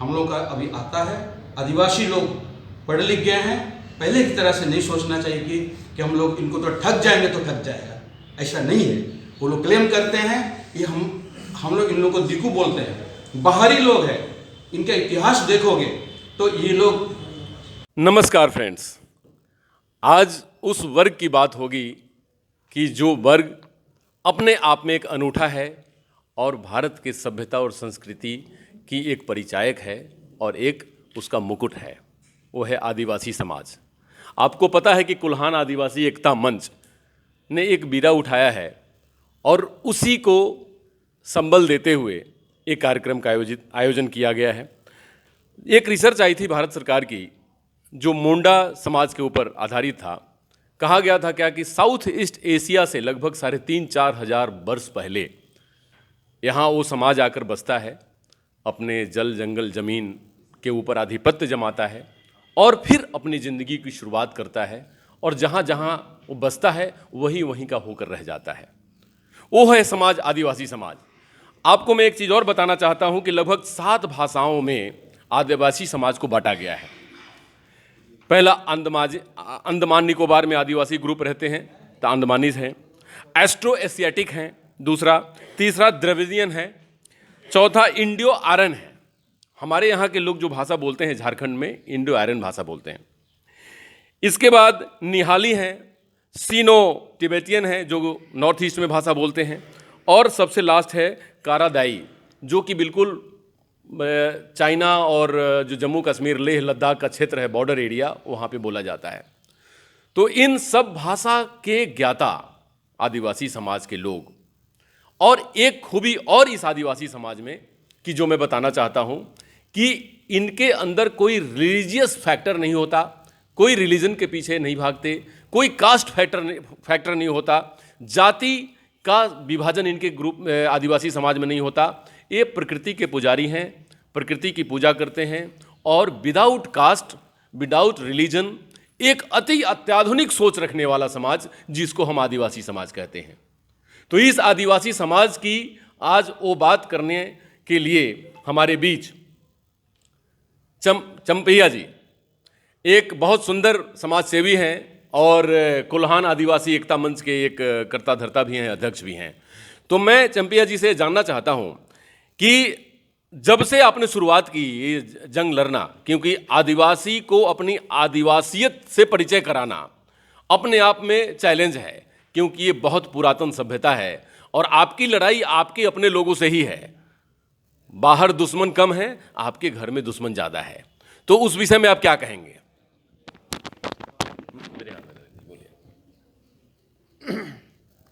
हम लोग का अभी आता है। आदिवासी लोग पढ़ लिख गए हैं, पहले की तरह से नहीं सोचना चाहिए कि हम लोग इनको तो ठग जाएंगे तो ठग जाएगा, ऐसा नहीं है। वो लोग क्लेम करते हैं कि हम लोग इन लोगों को दिक्कू बोलते हैं, बाहरी लोग हैं। इनका इतिहास देखोगे तो ये लोग। नमस्कार फ्रेंड्स, आज उस वर्ग की बात होगी कि जो वर्ग अपने आप में एक अनूठा है और भारत की सभ्यता और संस्कृति की एक परिचायक है और एक उसका मुकुट है। वो है आदिवासी समाज। आपको पता है कि कुल्हान आदिवासी एकता मंच ने एक बीड़ा उठाया है और उसी को संबल देते हुए एक कार्यक्रम का आयोजन किया गया है। एक रिसर्च आई थी भारत सरकार की जो मुंडा समाज के ऊपर आधारित था। कहा गया था क्या कि साउथ ईस्ट एशिया से लगभग 3,500-4 हजार वर्ष पहले यहाँ वो समाज आकर बसता है, अपने जल जंगल ज़मीन के ऊपर आधिपत्य जमाता है और फिर अपनी ज़िंदगी की शुरुआत करता है और जहाँ जहाँ वो बसता है वहीं वहीं का होकर रह जाता है। वो है समाज आदिवासी समाज। आपको मैं एक चीज़ और बताना चाहता हूँ कि लगभग 7 भाषाओं में आदिवासी समाज को बांटा गया है। पहला अंडमान निकोबार में आदिवासी ग्रुप रहते हैं तो अंडमानीज हैं, एस्ट्रो एशियाटिक हैं दूसरा, तीसरा द्रविडियन है, चौथा इंडियो आर्यन है। हमारे यहाँ के लोग जो भाषा बोलते हैं झारखंड में इंडो आर्यन भाषा बोलते हैं। इसके बाद निहाली हैं, सीनो तिब्बतियन है जो नॉर्थ ईस्ट में भाषा बोलते हैं, और सबसे लास्ट है कारादाई जो कि बिल्कुल चाइना और जो जम्मू कश्मीर लेह लद्दाख का क्षेत्र है, बॉर्डर एरिया, वहाँ पे बोला जाता है। तो इन सब भाषा के ज्ञाता आदिवासी समाज के लोग, और एक खूबी और इस आदिवासी समाज में कि जो मैं बताना चाहता हूँ कि इनके अंदर कोई रिलीजियस फैक्टर नहीं होता, कोई रिलीजन के पीछे नहीं भागते, कोई कास्ट फैक्टर नहीं होता, जाति का विभाजन इनके ग्रुप आदिवासी समाज में नहीं होता। ये प्रकृति के पुजारी हैं, प्रकृति की पूजा करते हैं और विदाउट कास्ट विदाउट रिलीजन एक अति अत्याधुनिक सोच रखने वाला समाज जिसको हम आदिवासी समाज कहते हैं। तो इस आदिवासी समाज की आज वो बात करने के लिए हमारे बीच चंपैया जी एक बहुत सुंदर समाज सेवी हैं और कुल्हान आदिवासी एकता मंच के एक कर्ता धर्ता भी हैं, अध्यक्ष भी हैं। तो मैं चंपैया जी से जानना चाहता हूं कि जब से आपने शुरुआत की ये जंग लड़ना, क्योंकि आदिवासी को अपनी आदिवासियत से परिचय कराना अपने आप में चैलेंज है, क्योंकि ये बहुत पुरातन सभ्यता है और आपकी लड़ाई आपके अपने लोगों से ही है। बाहर दुश्मन कम है, आपके घर में दुश्मन ज़्यादा है। तो उस विषय में आप क्या कहेंगे?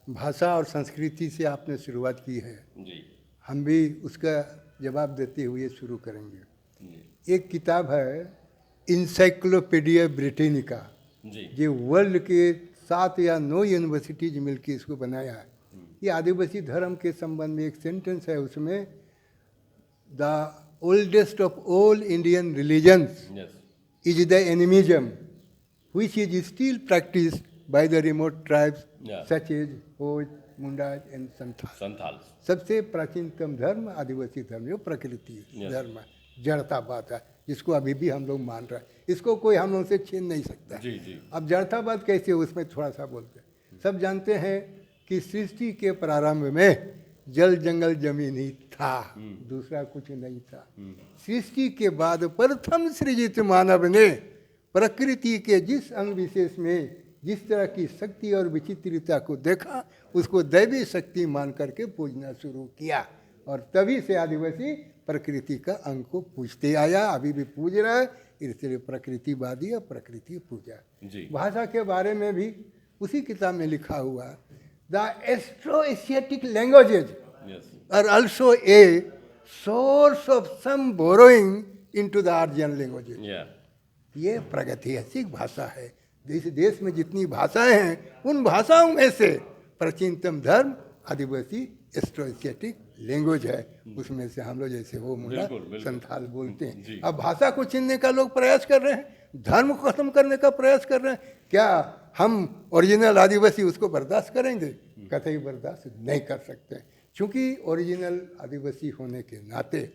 भाषा और संस्कृति से आपने शुरुआत की है जी। हम भी उसका जवाब देते हुए शुरू करेंगे। एक किताब है इंसाइक्लोपीडिया ब्रिटेनिका, जो वर्ल्ड के 7 या 9 यूनिवर्सिटीज मिलकर इसको बनाया है। ये आदिवासी धर्म के संबंध में एक सेंटेंस है, उसमें the oldest of all Indian religions is the animism which is still practised by the remote tribes such as Hos, Munda and Santhal. सबसे प्राचीनतम धर्म आदिवासी धर्म, जो प्रकृति धर्म है, जड़तावाद है, जिसको अभी भी हम लोग मान रहे हैं। इसको कोई हम लोग से छीन नहीं सकता। जी जी। अब जड़तावाद कैसे, उसमें थोड़ा सा बोलते हैं। सब जानते हैं कि सृष्टि के प्रारंभ में जल जंगल जमीन ही था, दूसरा कुछ नहीं था। सृष्टि के बाद प्रथम सृजित मानव ने प्रकृति के जिस अंग विशेष में जिस तरह की शक्ति और विचित्रता को देखा, उसको दैवी शक्ति मान करके पूजना शुरू किया, और तभी से आदिवासी प्रकृति का अंग को पूजते आया, अभी भी पूज रहा है। इसलिए प्रकृतिवादी और प्रकृति पूजा। भाषा के बारे में भी उसी किताब में लिखा हुआ, the Austro Asiatic languages are also a source of some borrowing into the Aryan languages. ये प्रागैतिहासिक भाषा है। इस देश में जितनी भाषाएं हैं, उन भाषाओं में से प्राचीनतम धर्म आदिवासी एस्ट्रो एशियाटिक लैंग्वेज है। उसमें से हम लोग जैसे वो मुंडा संथाल बोलते हैं। अब भाषा को छीनने का लोग प्रयास कर रहे हैं, धर्म को खत्म करने का प्रयास कर रहे हैं। क्या हम ओरिजिनल आदिवासी उसको बर्दाश्त करेंगे? कतई बर्दाश्त नहीं कर सकते, क्योंकि ओरिजिनल आदिवासी होने के नाते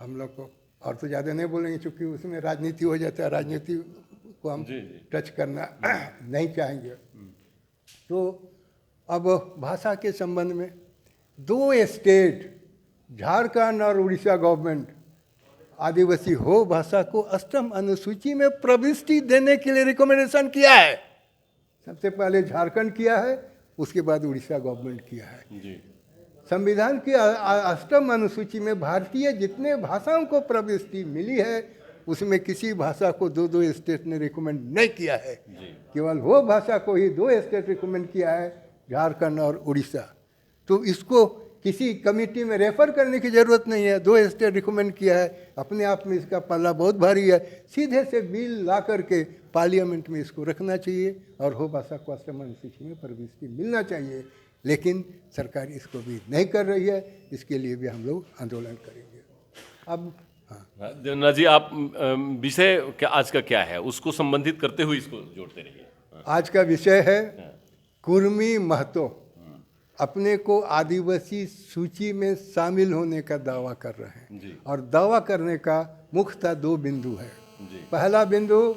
हम लोग को और तो ज़्यादा नहीं बोलेंगे क्योंकि उसमें राजनीति हो जाता है, राजनीति को हम टच करना नहीं चाहेंगे। तो अब भाषा के संबंध में 2 स्टेट झारखंड और उड़ीसा गवर्नमेंट आदिवासी हो भाषा को अष्टम अनुसूची में प्रविष्टि देने के लिए रिकमेंडेशन किया है। सबसे पहले झारखंड किया है, उसके बाद उड़ीसा गवर्नमेंट किया है। जी। संविधान की अष्टम अनुसूची में भारतीय जितने भाषाओं को प्रविष्टि मिली है उसमें किसी भाषा को 2 स्टेट ने रिकमेंड नहीं किया है। केवल वो भाषा को ही 2 स्टेट रिकमेंड किया है, झारखंड और उड़ीसा। तो इसको किसी कमेटी में रेफर करने की ज़रूरत नहीं है, 2 स्टेट रिकमेंड किया है, अपने आप में इसका पल्ला बहुत भारी है। सीधे से बिल ला करके पार्लियामेंट में इसको रखना चाहिए और हो भाषा को अष्टम अनुसूची में प्रविष्टि मिलना चाहिए। लेकिन सरकार इसको भी नहीं कर रही है, इसके लिए भी हम लोग आंदोलन करेंगे। अब हाँ देवनाथ जी, आप विषय क्या आज का क्या है उसको संबंधित करते हुए इसको जोड़ते रहिए। आज का विषय है कुर्मी महतो अपने को आदिवासी सूची में शामिल होने का दावा कर रहे हैं। और दावा करने का मुख्यतः 2 बिंदु है। पहला बिंदु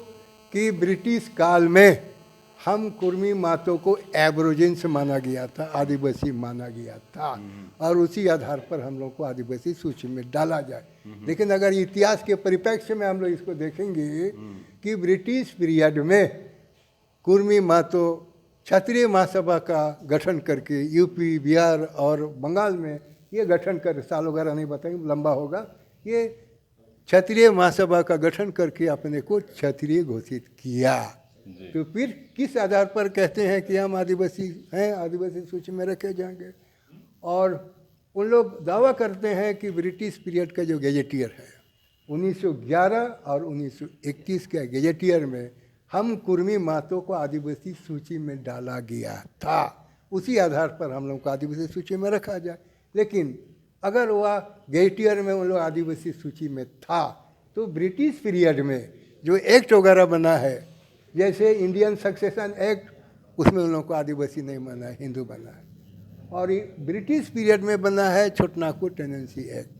कि ब्रिटिश काल में हम कुर्मी मातों को एब्रोजिन्स माना गया था, आदिवासी माना गया था, और उसी आधार पर हम लोग को आदिवासी सूची में डाला जाए। लेकिन अगर इतिहास के परिप्रेक्ष्य में हम लोग इसको देखेंगे कि ब्रिटिश पीरियड में कुर्मी मातो क्षत्रिय महासभा का गठन करके यूपी, बिहार और बंगाल में ये गठन कर, साल वगैरह नहीं बताएंगे, लंबा होगा, ये क्षत्रिय महासभा का गठन करके अपने को क्षत्रिय घोषित किया। तो फिर किस आधार पर कहते हैं कि हम आदिवासी हैं, आदिवासी सूची में रखे जाएंगे? और उन लोग दावा करते हैं कि ब्रिटिश पीरियड का जो गैजेटियर है 1911 और 1921 के गैजेटियर में हम कुर्मी मातों को आदिवासी सूची में डाला गया था, उसी आधार पर हम लोग को आदिवासी सूची में रखा जाए। लेकिन अगर वह गैजेटियर में उन लोग आदिवासी सूची में था तो ब्रिटिश पीरियड में जो एक्ट वगैरह बना है, जैसे इंडियन सक्सेशन एक्ट, उसमें उन लोगों को आदिवासी नहीं माना है, हिंदू बना है। और ये ब्रिटिश पीरियड में बना है Chhotanagpur tenancy act.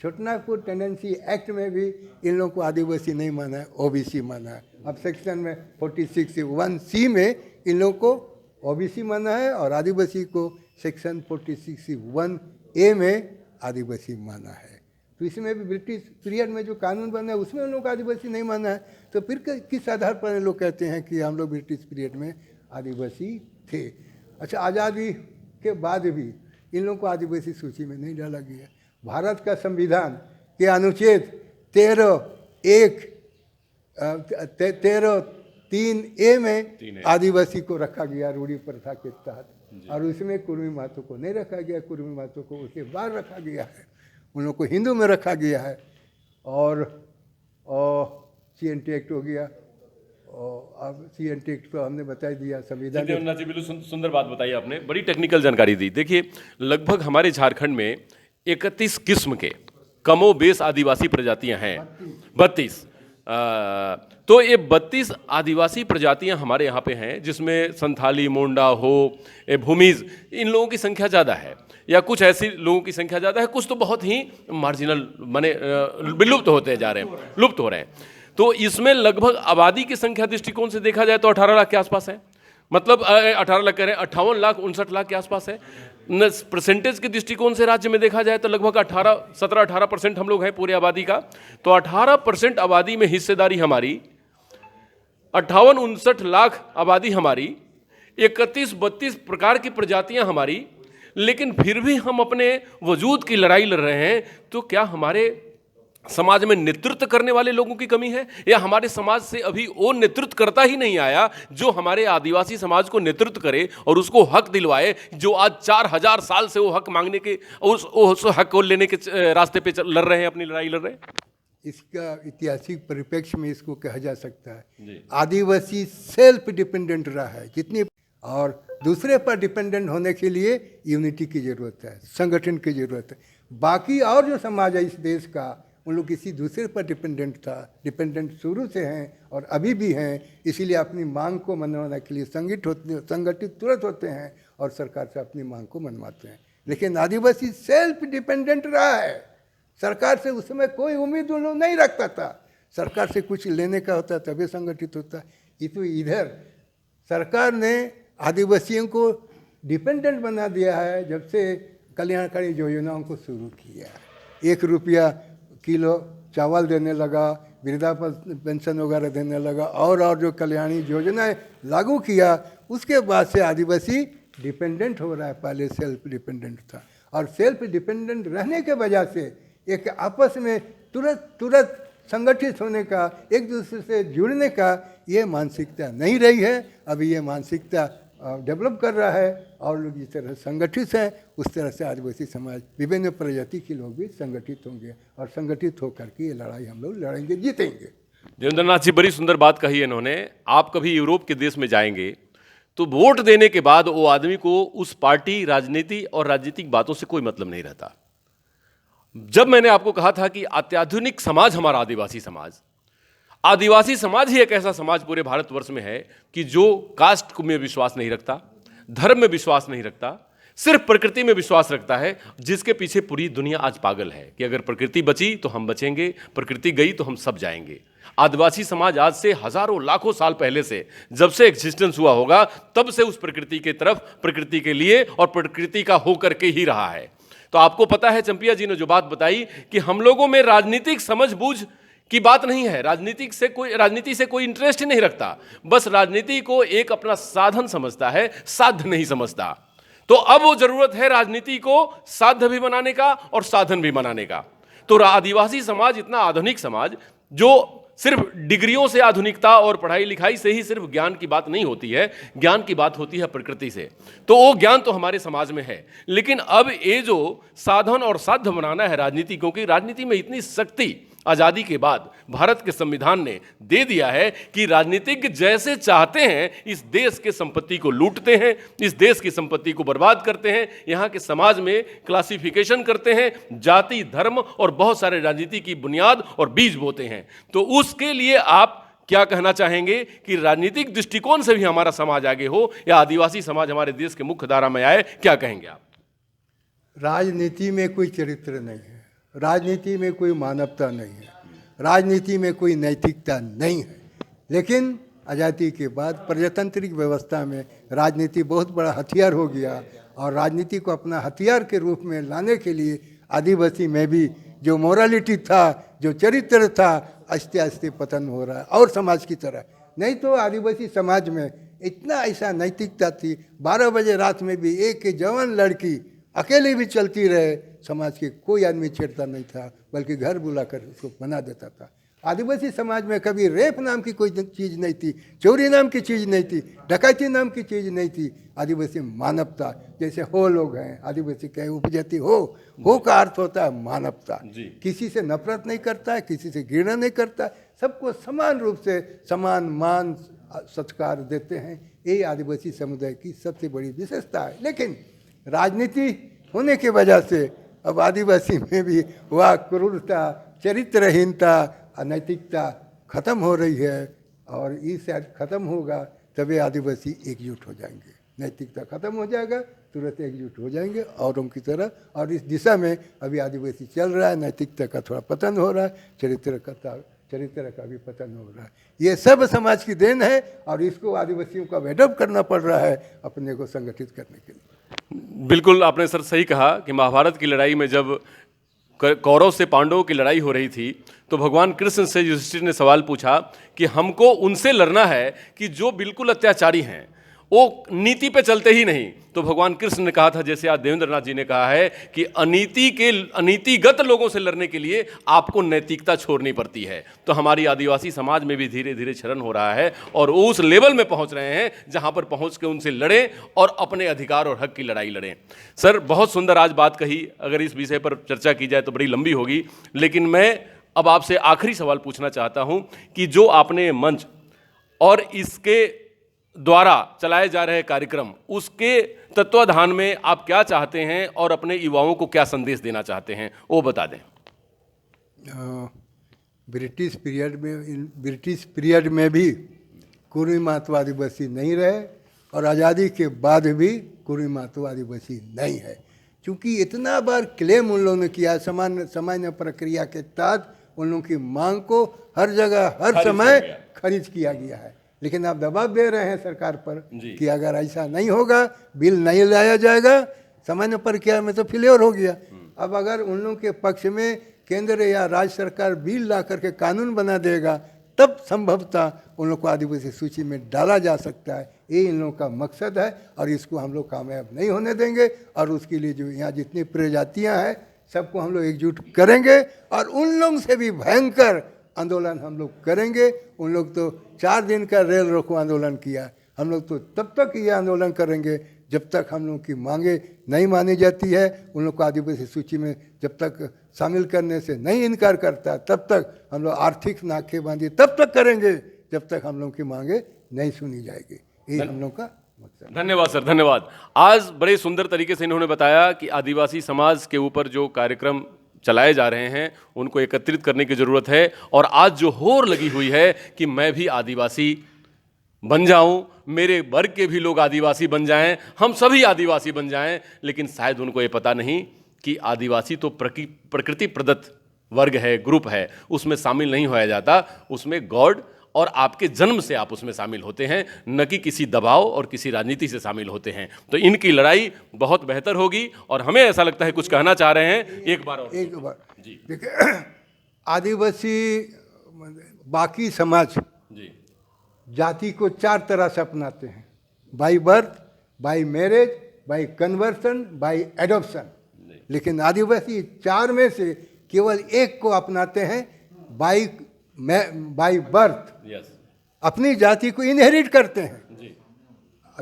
Chhotanagpur tenancy act में भी इन लोगों को आदिवासी नहीं माना है, ओबीसी माना है। अब सेक्शन में 46(1)(c) में इन लोगों को ओबीसी माना है और आदिवासी को सेक्शन 46(1)(a) में आदिवासी माना है। तो इसमें भी ब्रिटिश पीरियड में जो कानून बना है उसमें उन लोग को आदिवासी नहीं माना है। तो फिर किस आधार पर लोग कहते हैं कि हम लोग ब्रिटिश पीरियड में आदिवासी थे? अच्छा, आज़ादी के बाद भी इन लोगों को आदिवासी सूची में नहीं डाला गया। भारत का संविधान के अनुच्छेद 13(3)(a) में आदिवासी को रखा गया रूढ़ी प्रथा के तहत, और उसमें कुर्मी मातों को नहीं रखा गया। कुर्मी मातों को उसके बाद रखा गया है, उन लोगों को हिंदू में रखा गया है। और CNT एक्ट हो गया, और अब CNT एक्ट तो हमने बता दिया। संविधान जी बिल्कुल सुंदर बात बताई आपने, बड़ी टेक्निकल जानकारी दी। देखिए, लगभग हमारे झारखंड में 31 किस्म के कमोबेश आदिवासी प्रजातियां हैं, 32। तो ये 32 आदिवासी प्रजातियां हमारे यहाँ पे हैं, जिसमें संथाली, मोंडा, हो, भूमिज, इन लोगों की संख्या ज़्यादा है, या कुछ ऐसे लोगों की संख्या ज़्यादा है, कुछ तो बहुत ही मार्जिनल माने विलुप्त होते जा रहे हैं, लुप्त हो रहे हैं। तो इसमें लगभग आबादी की संख्या दृष्टिकोण से देखा जाए तो 18 लाख के आसपास है, मतलब 18 लाख कह रहे हैं, 58 लाख 59 लाख के आसपास है। परसेंटेज के दृष्टिकोण से राज्य में देखा जाए तो लगभग 17-18% हम लोग हैं पूरी आबादी का। तो 18% आबादी में हिस्सेदारी हमारी, 58-59 लाख आबादी हमारी, 31-32 प्रकार की प्रजातियां हमारी, लेकिन फिर भी हम अपने वजूद की लड़ाई लड़ रहे हैं। तो क्या हमारे समाज में नेतृत्व करने वाले लोगों की कमी है, या हमारे समाज से अभी वो नेतृत्व करता ही नहीं आया जो हमारे आदिवासी समाज को नेतृत्व करे और उसको हक दिलवाए, जो आज 4000 साल से वो हक मांगने के, उस हक को लेने के रास्ते पे लड़ रहे हैं, अपनी लड़ाई लड़ रहे हैं? इसका ऐतिहासिक परिप्रेक्ष्य में इसको कहा जा सकता है, आदिवासी सेल्फ डिपेंडेंट रहा है जितनी, और दूसरे पर डिपेंडेंट होने के लिए यूनिटी की ज़रूरत है, संगठन की ज़रूरत है। बाकी और जो समाज है इस देश का, उन लोग किसी दूसरे पर डिपेंडेंट शुरू से हैं और अभी भी हैं, इसीलिए अपनी मांग को मनवाने के लिए संगठित तुरंत होते हैं और सरकार से अपनी मांग को मनवाते हैं। लेकिन आदिवासी सेल्फ डिपेंडेंट रहा है, सरकार से उस समय कोई उम्मीद उन लोग नहीं रखता था। सरकार से कुछ लेने का होता तभी संगठित होता। इधर सरकार ने आदिवासियों को डिपेंडेंट बना दिया है जब से कल्याणकारी योजनाओं को शुरू किया। 1 रुपया किलो चावल देने लगा, वृद्धा पेंशन वगैरह देने लगा, और जो कल्याणी योजनाएं लागू किया, उसके बाद से आदिवासी डिपेंडेंट हो रहा है। पहले सेल्फ डिपेंडेंट था, और सेल्फ डिपेंडेंट रहने के वजह से एक आपस में तुरंत संगठित होने का, एक दूसरे से जुड़ने का ये मानसिकता नहीं रही है। अभी ये मानसिकता डेवलप कर रहा है, और लोग जिस तरह संगठित हैं उस तरह से आदिवासी समाज विभिन्न प्रजाति के लोग भी संगठित होंगे, और संगठित होकर के ये लड़ाई हम लोग लड़ेंगे, जीतेंगे। देवेंद्रनाथ जी, बड़ी सुंदर बात कही है इन्होंने। आप कभी यूरोप के देश में जाएंगे तो वोट देने के बाद वो आदमी को उस पार्टी, राजनीति और राजनीतिक बातों से कोई मतलब नहीं रहता। जब मैंने आपको कहा था कि अत्याधुनिक समाज हमारा आदिवासी समाज ही एक ऐसा समाज पूरे भारतवर्ष में है कि जो कास्ट में विश्वास नहीं रखता, धर्म में विश्वास नहीं रखता, सिर्फ प्रकृति में विश्वास रखता है, जिसके पीछे पूरी दुनिया आज पागल है कि अगर प्रकृति बची तो हम बचेंगे, प्रकृति गई तो हम सब जाएंगे। आदिवासी समाज आज से हजारों लाखों साल पहले से, जब से एग्जिस्टेंस हुआ होगा, तब से उस प्रकृति के तरफ, प्रकृति के लिए और प्रकृति का होकर के ही रहा है। तो आपको पता है चंपिया जी ने जो बात बताई कि हम लोगों में राजनीतिक समझबूझ की बात नहीं है, राजनीति से कोई इंटरेस्ट ही नहीं रखता, बस राजनीति को एक अपना साधन समझता है, साध्य नहीं समझता। तो अब वो जरूरत है राजनीति को साध्य भी बनाने का और साधन भी बनाने का। तो आदिवासी समाज इतना आधुनिक समाज, जो सिर्फ डिग्रियों से आधुनिकता और पढ़ाई लिखाई से ही सिर्फ ज्ञान की बात नहीं होती है, ज्ञान की बात होती है प्रकृति से। तो वो ज्ञान तो हमारे समाज में है, लेकिन अब ये जो साधन और साध्य बनाना है राजनीति, क्योंकि राजनीति में इतनी शक्ति आजादी के बाद भारत के संविधान ने दे दिया है कि राजनीतिज्ञ जैसे चाहते हैं इस देश के संपत्ति को लूटते हैं, इस देश की संपत्ति को बर्बाद करते हैं, यहाँ के समाज में क्लासिफिकेशन करते हैं, जाति, धर्म और बहुत सारे राजनीति की बुनियाद और बीज बोते हैं। तो उसके लिए आप क्या कहना चाहेंगे कि राजनीतिक दृष्टिकोण से भी हमारा समाज आगे हो, या आदिवासी समाज हमारे देश के मुख्य धारा में आए, क्या कहेंगे आप? राजनीति में कोई चरित्र नहीं है, राजनीति में कोई मानवता नहीं है, राजनीति में कोई नैतिकता नहीं है। लेकिन आज़ादी के बाद प्रजातांत्रिक व्यवस्था में राजनीति बहुत बड़ा हथियार हो गया, और राजनीति को अपना हथियार के रूप में लाने के लिए आदिवासी में भी जो मोरालिटी था, जो चरित्र था, आस्ते आस्ते पतन हो रहा है। और समाज की तरह नहीं तो आदिवासी समाज में इतना ऐसा नैतिकता थी, 12 बजे रात में भी एक जवान लड़की अकेले भी चलती रहे, समाज के कोई आदमी छेड़ता नहीं था, बल्कि घर बुलाकर उसको बना देता था। आदिवासी समाज में कभी रेप नाम की कोई चीज़ नहीं थी, चोरी नाम की चीज़ नहीं थी, डकैती नाम की चीज़ नहीं थी। आदिवासी मानवता, जैसे हो लोग हैं, आदिवासी कहे उपजाति हो का अर्थ होता है मानवता। किसी से नफरत नहीं करता है, किसी से घृणा नहीं करता है, सबको समान रूप से समान मान सत्कार देते हैं। ये आदिवासी समुदाय की सबसे बड़ी विशेषता है। लेकिन राजनीति होने के वजह से अब आदिवासी में भी वह क्रूरता, चरित्रहीनता, अनैतिकता खत्म हो रही है, और ये शायद खत्म होगा तभी आदिवासी एकजुट हो जाएंगे। नैतिकता खत्म हो जाएगा, तुरंत एकजुट हो जाएंगे औरों की तरह, और इस दिशा में अभी आदिवासी चल रहा है। नैतिकता का थोड़ा पतन हो रहा है, चरित्र का भी पतन हो रहा है। ये सब समाज की देन है, और इसको आदिवासियों को अडॉप्ट करना पड़ रहा है अपने को संगठित करने के लिए। बिल्कुल आपने सर सही कहा कि महाभारत की लड़ाई में जब कौरव से पांडवों की लड़ाई हो रही थी, तो भगवान कृष्ण से युधिष्ठिर ने सवाल पूछा कि हमको उनसे लड़ना है कि जो बिल्कुल अत्याचारी हैं, वो नीति पे चलते ही नहीं। तो भगवान कृष्ण ने कहा था, जैसे आज देवेंद्रनाथ जी ने कहा है, कि अनीतिगत लोगों से लड़ने के लिए आपको नैतिकता छोड़नी पड़ती है। तो हमारी आदिवासी समाज में भी धीरे धीरे क्षरण हो रहा है, और उस लेवल में पहुंच रहे हैं जहां पर पहुंच के उनसे लड़ें और अपने अधिकार और हक की लड़ाई लड़ें। सर, बहुत सुंदर आज बात कही। अगर इस विषय पर चर्चा की जाए तो बड़ी लंबी होगी, लेकिन मैं अब आपसे आखिरी सवाल पूछना चाहता हूं कि जो आपने मंच और इसके द्वारा चलाए जा रहे कार्यक्रम, उसके तत्वाधान में आप क्या चाहते हैं और अपने युवाओं को क्या संदेश देना चाहते हैं, वो बता दें। ब्रिटिश पीरियड में भी कुरुई मातो आदिवासी नहीं रहे, और आज़ादी के बाद भी कुरुई मातो आदिवासी नहीं है। चूँकि इतना बार क्लेम उन लोगों ने किया, सामान्य प्रक्रिया के तहत उन लोगों की मांग को हर जगह हर समय खारिज किया गया है। लेकिन आप दबाव दे रहे हैं सरकार पर कि अगर ऐसा नहीं होगा, बिल नहीं लाया जाएगा, सामान्य प्रक्रिया में तो फेलियर हो गया। अब अगर उन लोगों के पक्ष में केंद्र या राज्य सरकार बिल ला करके कानून बना देगा, तब संभवतः उन लोग को आदिवासी सूची में डाला जा सकता है। ये इन लोगों का मकसद है और इसको हम लोग कामयाब नहीं होने देंगे। और उसके लिए जो यहाँ जितनी प्रजातियाँ हैं सबको हम लोग एकजुट करेंगे और उन लोगों से भी भयंकर आंदोलन हम लोग करेंगे। उन लोग तो 4 दिन का रेल रोको आंदोलन किया, हम लोग तो तब तक ये आंदोलन करेंगे जब तक हम लोग की मांगे नहीं मानी जाती है। उन लोग को आदिवासी सूची में जब तक शामिल करने से नहीं इनकार करता, तब तक हम लोग आर्थिक नाकेबंदी तब तक करेंगे जब तक हम लोग की मांगे नहीं सुनी जाएगी। ये हम लोग का मकसद। धन्यवाद सर, धन्यवाद। आज बड़े सुंदर तरीके से इन्होंने बताया कि आदिवासी समाज के ऊपर जो कार्यक्रम चलाए जा रहे हैं उनको एकत्रित करने की ज़रूरत है। और आज जो होड़ लगी हुई है कि मैं भी आदिवासी बन जाऊं, मेरे वर्ग के भी लोग आदिवासी बन जाएं, हम सभी आदिवासी बन जाएं, लेकिन शायद उनको ये पता नहीं कि आदिवासी तो प्रकृति प्रदत्त वर्ग है, ग्रुप है, उसमें शामिल नहीं होया जाता। उसमें गॉड और आपके जन्म से आप उसमें शामिल होते हैं, न कि किसी दबाव और किसी राजनीति से शामिल होते हैं। तो इनकी लड़ाई बहुत बेहतर होगी और हमें ऐसा लगता है कुछ कहना चाह रहे हैं। एक बार जी देखिए, आदिवासी बाकी समाज जी जाति को 4 तरह से अपनाते हैं: by birth, by marriage, by conversion, by adoption. लेकिन आदिवासी 4 में से केवल एक को अपनाते हैं, बाई बर्थ। अपनी जाति को इनहेरिट करते हैं जी।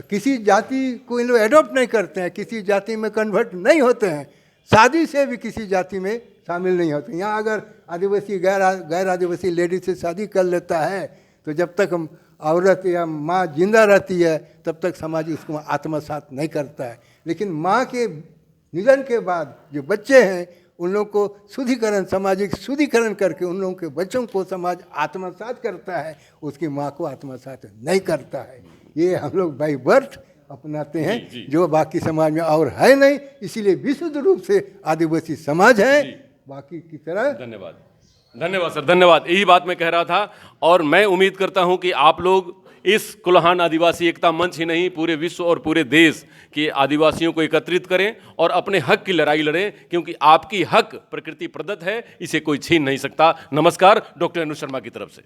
किसी जाति को इन लोग एडॉप्ट नहीं करते हैं, किसी जाति में कन्वर्ट नहीं होते हैं, शादी से भी किसी जाति में शामिल नहीं होते। यहाँ अगर आदिवासी गैर आदिवासी लेडीज से शादी कर लेता है तो जब तक हम औरत या माँ जिंदा रहती है तब तक समाज उसको आत्मसात नहीं करता है। लेकिन माँ के निधन के बाद जो बच्चे हैं उन लोगों को शुद्धिकरण, सामाजिक शुद्धिकरण करके उन लोगों के बच्चों को समाज आत्मसात करता है, उसकी माँ को आत्मसात नहीं करता है। ये हम लोग बाई बर्थ अपनाते हैं जो बाकी समाज में और है नहीं, इसीलिए विशुद्ध रूप से आदिवासी समाज है बाकी की तरह। धन्यवाद, धन्यवाद सर, धन्यवाद। यही बात मैं कह रहा था और मैं उम्मीद करता हूं कि आप लोग इस कुल्हान आदिवासी एकता मंच ही नहीं, पूरे विश्व और पूरे देश के आदिवासियों को एकत्रित करें और अपने हक की लड़ाई लड़ें, क्योंकि आपकी हक प्रकृति प्रदत्त है, इसे कोई छीन नहीं सकता। नमस्कार, डॉक्टर अनु शर्मा की तरफ से।